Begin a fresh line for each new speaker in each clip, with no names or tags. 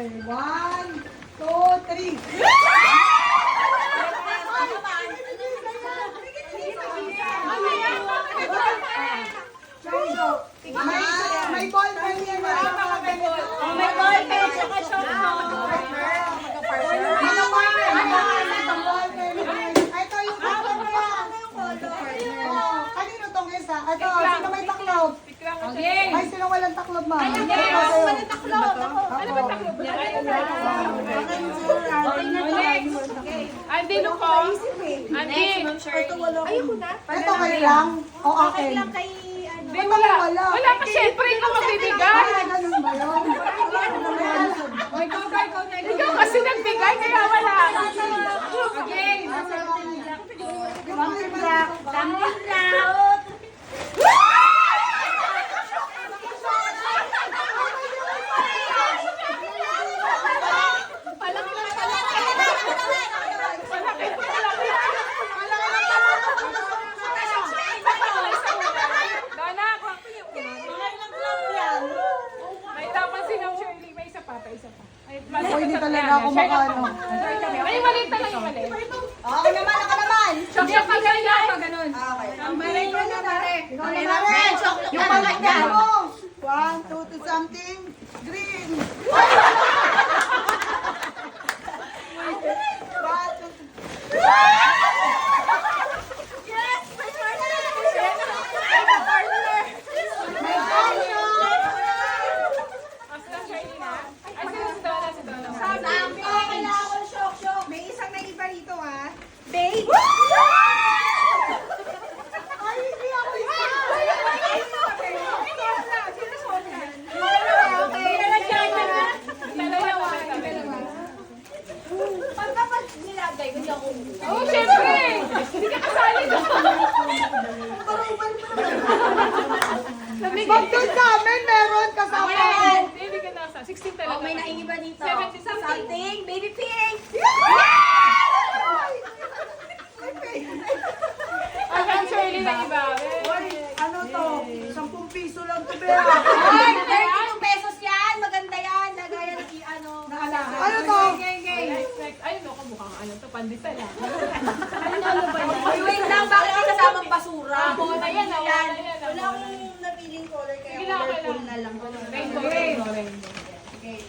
Okay, 1, 2, 3. May ball pen yan.
May ball pen, saka short
Ito yung taklob niya. Kanino tong isa? Ito, sino may taklob? Ay, sino walang taklob, ma?
walang taklob.
Ano ba taklob niya? Andi, Luko. Andi.
Ayoko na.
Ito kayo lang? O
Okay
akin?
lang kay ano.
Di, wala. Wala pa, syempre, ikaw magbibigay.
Ay, ganun ba yun?
Ikaw kasi nagbigay, kaya wala. Okay.
Something lang.
Dana, may tama si Nong Shirley. May isa pa, isa pa.
Ako hindi talaga ako makano.
Ay, maliit na lang yung maliit.
Ako naman, ako naman.
Shok pag ganyan, pag ganun.
Yung pagkakita mo. 1, 2 to something. Green. 1, 2, 3.
Asa Shirley na? Ay, si Donna, si Donna.
Kailangan ko shock. May isang naiba rito Babe.
Ay, hindi ako isa.
Pagkapag nilagay, hindi ako
Oh, syempre! Hindi ka kasali doon.
Pag doon sa amin, meron kasama.
Hindi ka nasa. 16 talaga.
may naiba dito.
70
Something. Baby pink.
Hanggang Shirley na iba.
Ano to? 10 piso lang to, be.
Ay, 32 pesos yan. Maganda yan. Lagayan ng ano.
Ano to?
Next. Ay, no, mukhang ano to, pandesal ah.
Ay, wait lang. Bakit may kasamang basura?
Wala yan, wala yan.
Wala akong napiling color kaya
Sige lang, okay
colorful
lang.
na lang.
Rainbow.
Okay.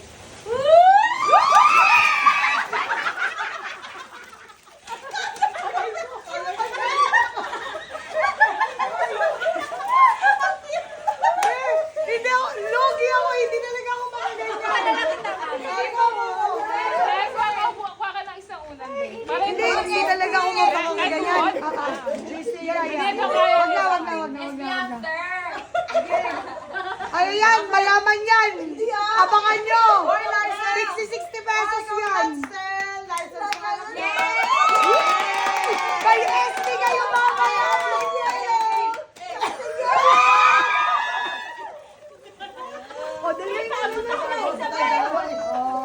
Hindi ako, logi ako, hindi talaga ako makaganyan.
Next, kuha ka ng isang ulan din. Para
Hindi talaga ako makaganyan. Wag na. Ano yan? Mayaman yan. Abangan nyo. 60 pesos yan. Kay SB kayo mamaya. O, dali na.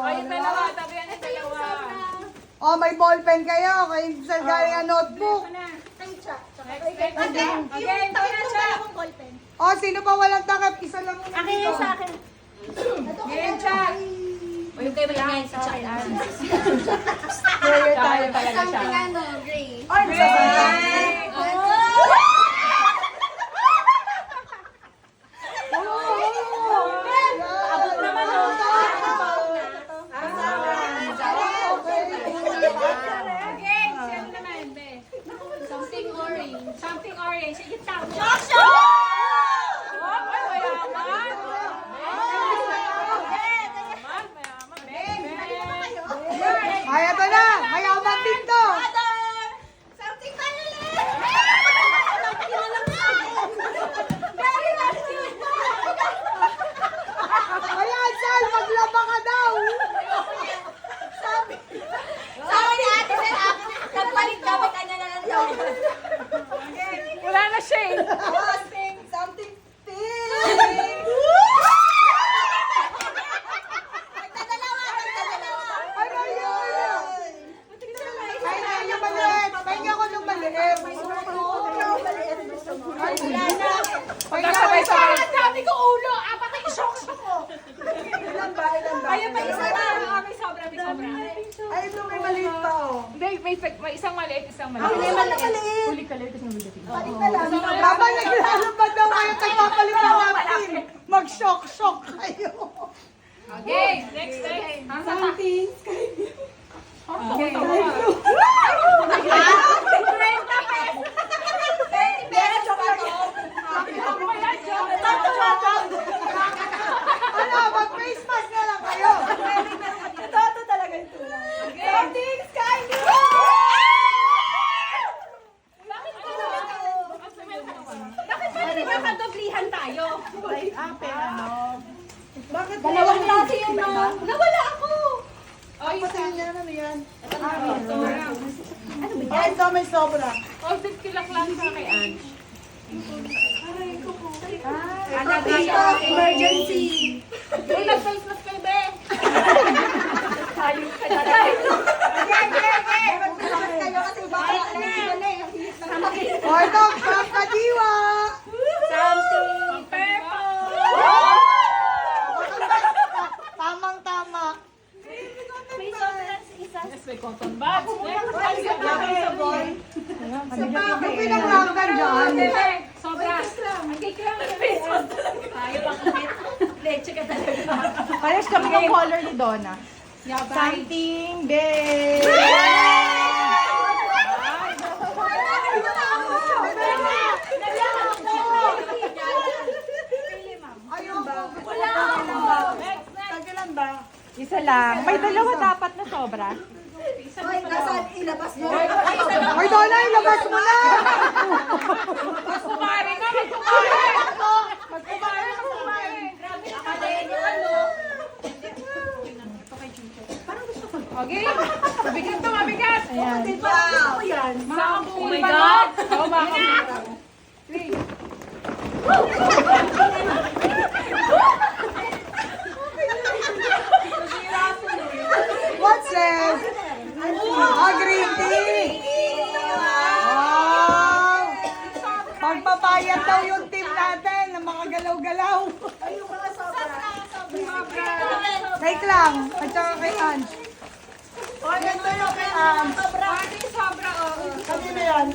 Ayun dalawa, tabi yan yung dalawa.
O, may ballpen kayo. Kay saan galing ang notebook.
Next.
Yung takip ko pala akong ballpen.
O, sino pa walang takip? Isa lang muna dito.
akin.
Game chat.
O yung kayo malingay sa akin.
Player tayo.
Talaga siya.
ano, gray.
Ay,
Abot naman
Okay, sino naman, be? Something orange. Something orange. Sige, tao. Oh, ay, mayaman. Mayaman.
Ay, ito na. Mayaman din to.
Something violet!
may isang maliit, isang
Ang
maliit.
maliit.
Huli ka lang, isang maliit.
Balik na lang. Habang naglalabad daw kayo, nagpapalit na natin. Mag-shock kayo.
Okay, next.
Something.
Okay.
Ano, mag-face mask na lang kayo.
Ito talaga yung tulang. Something sky blue! Bakit ba hindi nakadoblihan tayo?
Bakit?
Dalawang klase yun, no? Nawala ako!
Patayin niya naman yan.
Ano ba
Ay, ito may sobra.
Order kilak lang sa kay Ange.
Emergency!
Uy, nag-face mask kayo, be.
Ayun ka na. Mag-face kayo kasi baka
O, ito, pangkadiwa.
Something purple!
Tamang-tama.
May sobrang isa.
Yes, may cotton buds. Next.
May pinanglangan dyan.
Sobra. Ang cake lang.
Tayo pang ulit. Leche ka talaga.
Parehas kami ng color ni Donna.
Yabay.
Something big.
Ayun ba?
Tagilan ba? Isa lang. May dalawa dapat na sobra.
Nasaan ilabas mo?
Ay, Donna, ilabas mo na.
Kumari na, magkumari. Magkumari. Okay. Mabigat to, mabigat.
Ayan.
Wow! Yan.
Oh my God. Oh, baka.
What's this? Green tea. Wow. Magpapayat daw yung team natin ng mga galaw-galaw.
Ay, yung mga sobra.
Wait lang. At saka kay Ange.
O, ito yung kay Sobra.
Sobra, oh.
Kanina yan.